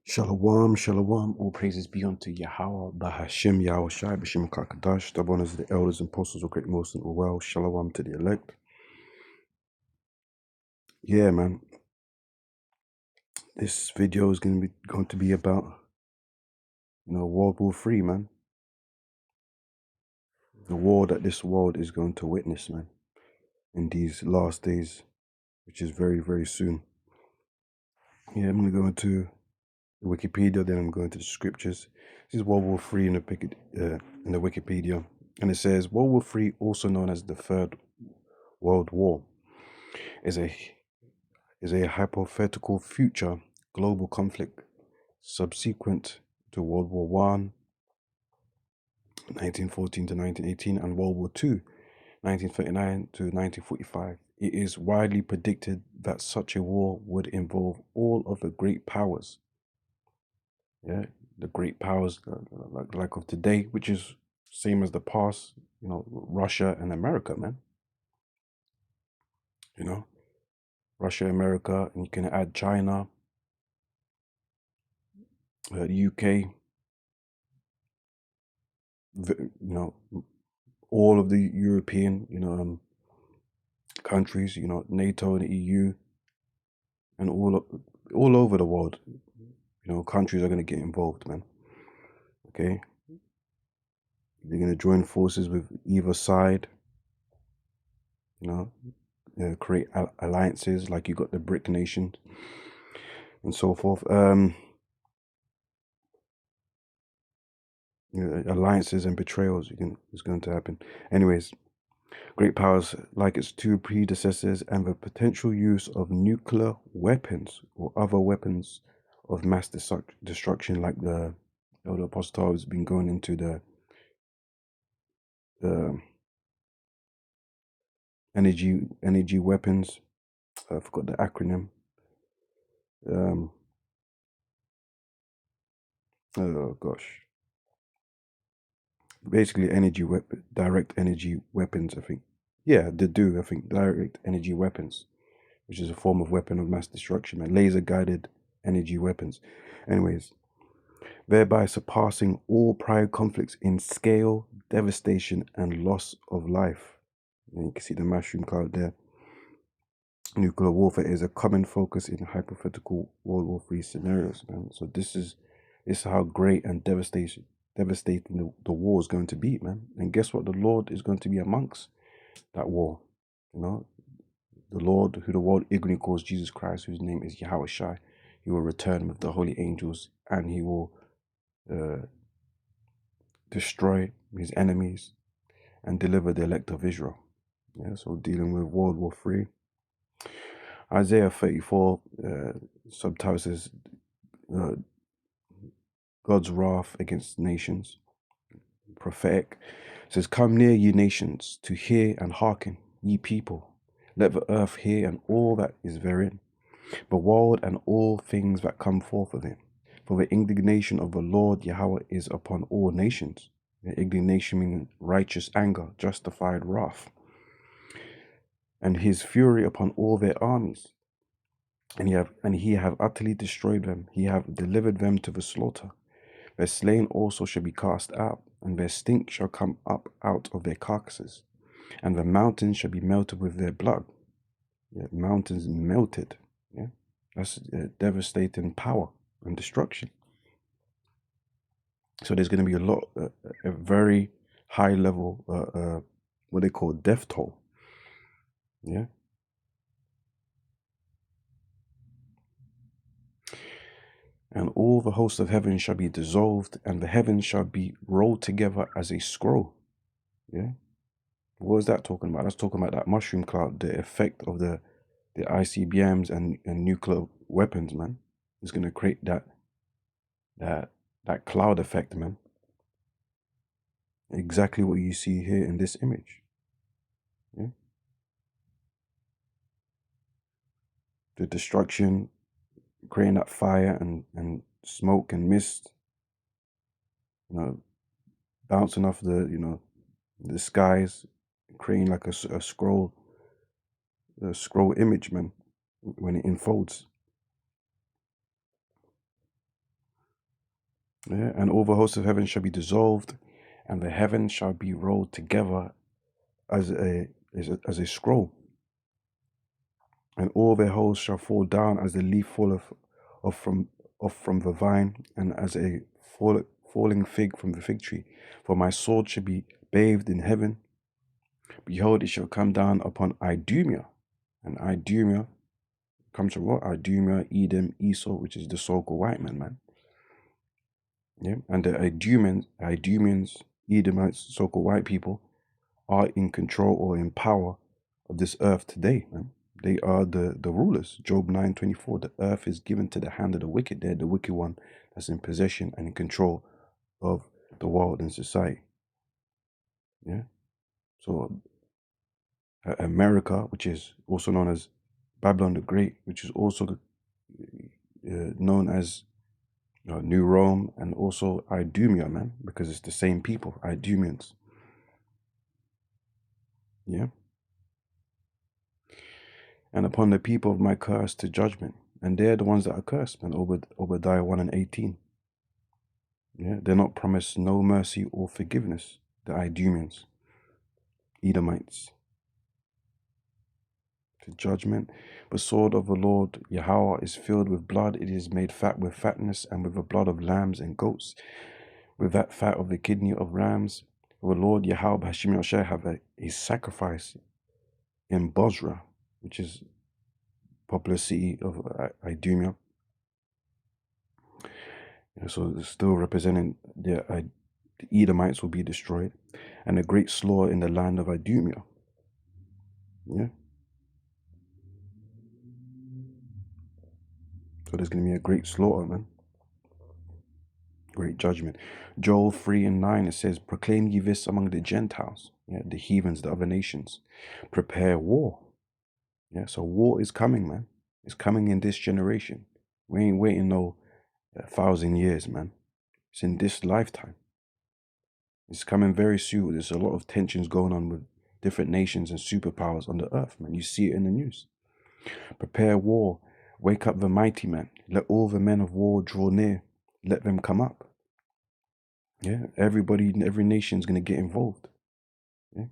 Shalom, shalom. All praises be unto Yahweh, Bahashim, Yahweh Shai, Bashim Kakadash. The honors of the elders and apostles of Great Most and well. Shalom to the elect. Yeah, man. This video is going to be about, World War III, man. The war that this world is going to witness, man, in these last days, which is very, very soon. Yeah, I'm going to go into the Wikipedia, then I'm going to the scriptures. This is World War III in the Wikipedia. And it says, World War III, also known as the Third World War, is a hypothetical future global conflict subsequent to World War One, 1914 to 1918, and World War Two, 1939 to 1945. It is widely predicted that such a war would involve all of the great powers. Yeah, the great powers like of today, which is same as the past. Russia and America, man. Russia, America, and you can add China, the UK. All of the European, countries, NATO and EU, and all over the world, countries are going to get involved, man. Okay, they're going to join forces with either side. Create alliances like you got the BRIC nations and so forth. Alliances and betrayals is going to happen. Anyways, great powers like its two predecessors and the potential use of nuclear weapons or other weapons of mass destruction, like the Elder Apostle has been going into the energy weapons. I forgot the acronym. Oh gosh. Basically, direct energy weapons. I think. Yeah, they do. I think direct energy weapons, which is a form of weapon of mass destruction, and laser guided energy weapons. Anyways, thereby surpassing all prior conflicts in scale, devastation, and loss of life. And you can see the mushroom cloud there. Nuclear warfare is a common focus in hypothetical World War III scenarios, man. So this is how great and devastating the war is going to be, man. And guess what? The Lord is going to be amongst that war. The Lord, who the world ignorantly calls Jesus Christ, whose name is Yahweh Shai. He will return with the holy angels, and he will destroy his enemies and deliver the elect of Israel. Yeah, so dealing with World War III. Isaiah 34 subtitle says God's wrath against nations. Prophetic says, Come near, ye nations, to hear and hearken, ye people. Let the earth hear and all that is therein, the world and all things that come forth of it. For the indignation of the Lord Yahweh is upon all nations. The indignation meaning righteous anger, justified wrath. And his fury upon all their armies. And he have utterly destroyed them. He have delivered them to the slaughter. Their slain also shall be cast out, and their stink shall come up out of their carcasses, and the mountains shall be melted with their blood. Yeah, mountains melted. Yeah, that's devastating power and destruction. So there's going to be a very high level, what they call death toll. Yeah. And all the hosts of heaven shall be dissolved, and the heavens shall be rolled together as a scroll. Yeah. What is that talking about? That's talking about that mushroom cloud, the effect of the ICBMs and nuclear weapons, man. It's gonna create that cloud effect, man. Exactly what you see here in this image. Yeah. The destruction, creating that fire and smoke and mist, bouncing off the skies, creating like a scroll image, man, when it unfolds. Yeah, and all the hosts of heaven shall be dissolved, and the heavens shall be rolled together as a scroll, and all their hosts shall fall down as the leaf falleth off from the vine, and as a falling fig from the fig tree. For my sword shall be bathed in heaven. Behold, it shall come down upon Idumea, and Idumea comes from what? Idumea, Edom, Esau, which is the so-called white man. Yeah, and the Idumeans, Edomites, so-called white people, are in control or in power of this earth today, man. They are the rulers. Job 9:24. The earth is given to the hand of the wicked. They're the wicked one that's in possession and in control of the world and society. Yeah. So America, which is also known as Babylon the Great, which is also known as New Rome, and also Idumea, man, because it's the same people, Idumeans. Yeah. And upon the people of my curse to judgment. And they're the ones that are cursed, man. Obadiah 1 and 18. Yeah, they're not promised no mercy or forgiveness, the Idumeans, Edomites. To judgment. The sword of the Lord Yahweh is filled with blood. It is made fat with fatness, and with the blood of lambs and goats, with that fat of the kidney of rams. The Lord Yahweh Hashem Yahshua have a sacrifice in Bozrah, which is popular city of Idumea. So it's still representing the Edomites will be destroyed, and a great slaughter in the land of Idumea. Yeah. So there's going to be a great slaughter, man. Great judgment. Joel 3 and 9, it says, proclaim ye this among the Gentiles, yeah, the heathens, the other nations. Prepare war. Yeah, so war is coming, man. It's coming in this generation. We ain't waiting no 1,000 years, man. It's in this lifetime. It's coming very soon. There's a lot of tensions going on with different nations and superpowers on the earth, man. You see it in the news. Prepare war. Wake up the mighty man. Let all the men of war draw near. Let them come up. Yeah, everybody, every nation is going to get involved. Yeah,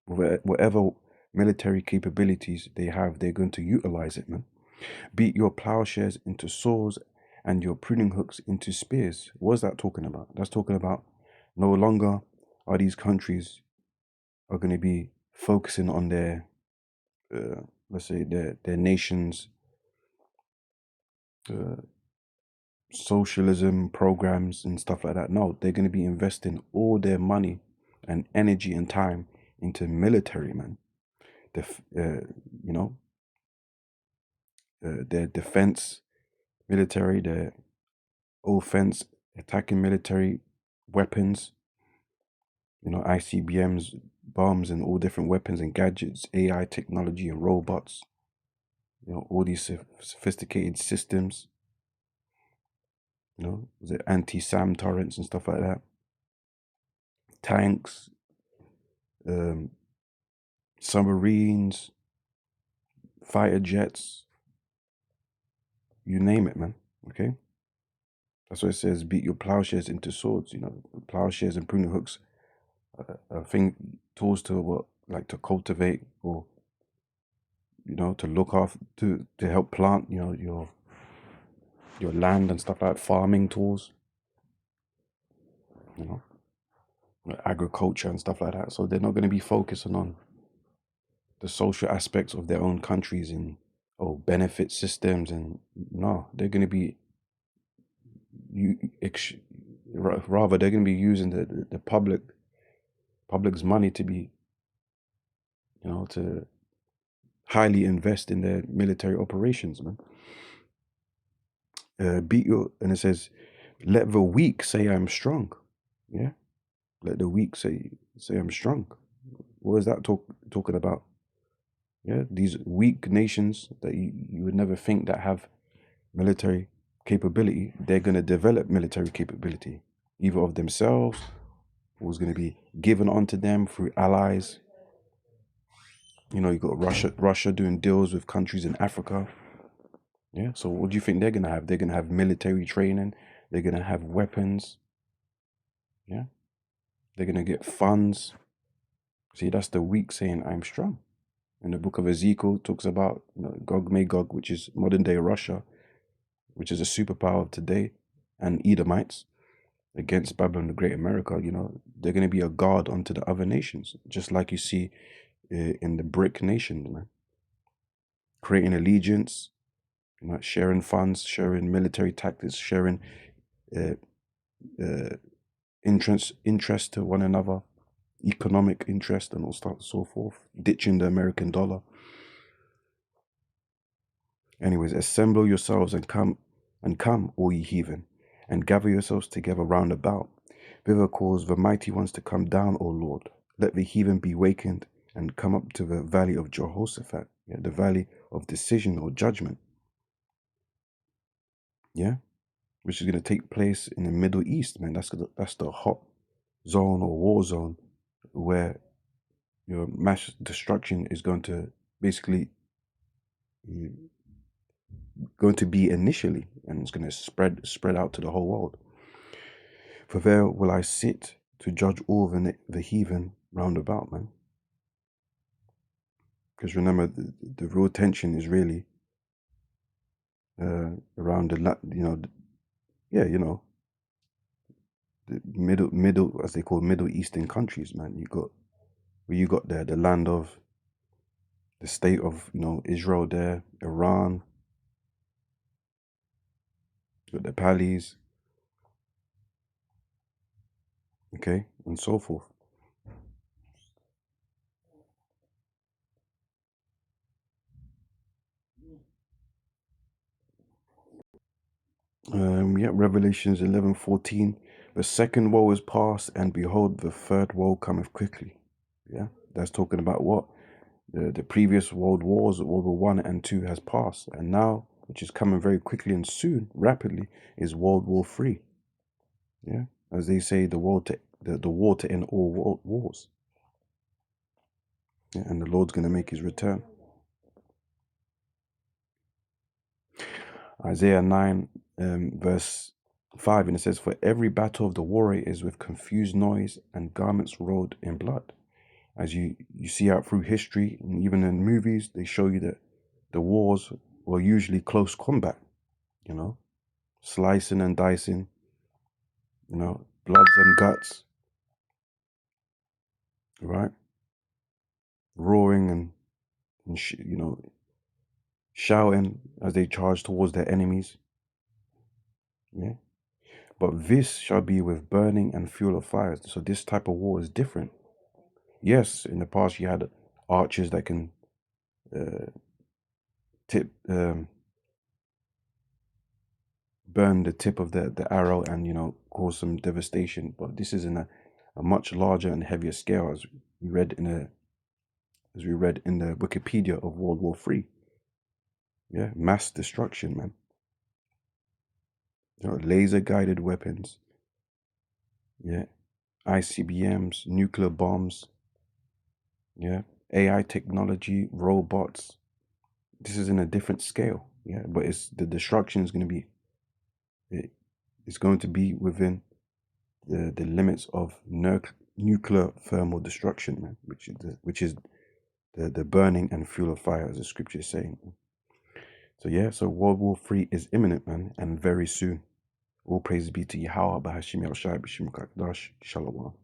whatever military capabilities they have, they're going to utilize it, man. Beat your plowshares into swords and your pruning hooks into spears. What is that talking about? That's talking about no longer are these countries are going to be focusing on their, let's say, their nation's socialism programs and stuff like that. No, they're going to be investing all their money and energy and time into military, man. Their defense military, their offense attacking military weapons, ICBMs, bombs, and all different weapons and gadgets, AI technology and robots, all these sophisticated systems, the anti-SAM turrets and stuff like that, tanks, submarines, fighter jets, you name it, man. Okay, that's what it says. Beat your plowshares into swords. Plowshares and pruning hooks. I think tools to cultivate, or to look after, to help plant your land and stuff like that. Farming tools, agriculture and stuff like that. So they're not going to be focusing on the social aspects of their own countries and benefit systems, and no, they're going to be rather they're going to be using the public's money to be to highly invest in their military operations, man. And it says, let the weak say I'm strong. Yeah, let the weak say I'm strong. What is that talking about? Yeah, these weak nations that you would never think that have military capability, they're going to develop military capability, either of themselves or is going to be given onto them through allies. You got Russia doing deals with countries in Africa. Yeah, so what do you think they're going to have? They're going to have military training. They're going to have weapons. Yeah. They're going to get funds. See, that's the weak saying, I'm strong. And the book of Ezekiel talks about, Gog Magog, which is modern day Russia, which is a superpower of today, and Edomites against Babylon the Great America. They're going to be a guard unto the other nations, just like you see in the BRIC nations, man. Creating allegiance, sharing funds, sharing military tactics, sharing uh, uh, interest to one another, economic interest, and all stuff, so forth. Ditching the American dollar. Anyways, assemble yourselves and come, all ye heathen, and gather yourselves together round about. Thither cause the mighty ones to come down, O Lord. Let the heathen be wakened and come up to the valley of Jehoshaphat, the valley of decision or judgment. Yeah, which is going to take place in the Middle East, man. That's the hot zone or war zone where your mass destruction is going to basically going to be initially, and it's going to spread out to the whole world. For there will I sit to judge all the heathen round about, man. Because remember, the real tension is really around the middle, as they call Middle Eastern countries, man. You got there the land of the state of Israel, there, Iran, you got the Pallies, okay, and so forth. Revelations 11:14. The second woe is past, and behold, the third woe cometh quickly. Yeah, that's talking about what? The previous world wars, World War I and II, has passed, and now, which is coming very quickly and soon, rapidly, is World War III. Yeah, as they say, the war to end all world wars. Yeah, and the Lord's gonna make his return. Isaiah 9, verse 5, and it says, "For every battle of the warrior is with confused noise and garments rolled in blood." As you see out through history, and even in movies, they show you that the wars were usually close combat, slicing and dicing, bloods and guts, right? Roaring and shouting as they charge towards their enemies. Yeah. But this shall be with burning and fuel of fires. So this type of war is different. Yes, in the past you had archers that can burn the tip of the arrow and cause some devastation. But this is in a much larger and heavier scale, as we read in the Wikipedia of World War III. Yeah, mass destruction, man. Laser guided weapons. Yeah, ICBMs, nuclear bombs. Yeah, AI technology, robots. This is in a different scale. Yeah, but the destruction is going to be it's going to be within the limits of nuclear thermal destruction, man, which is the burning and fuel of fire, as the scripture is saying. So yeah, so World War III is imminent, man, and very soon. All praise be to Yahweh, Bahashim Yahshai, B'Shem Kakdash, Shalom.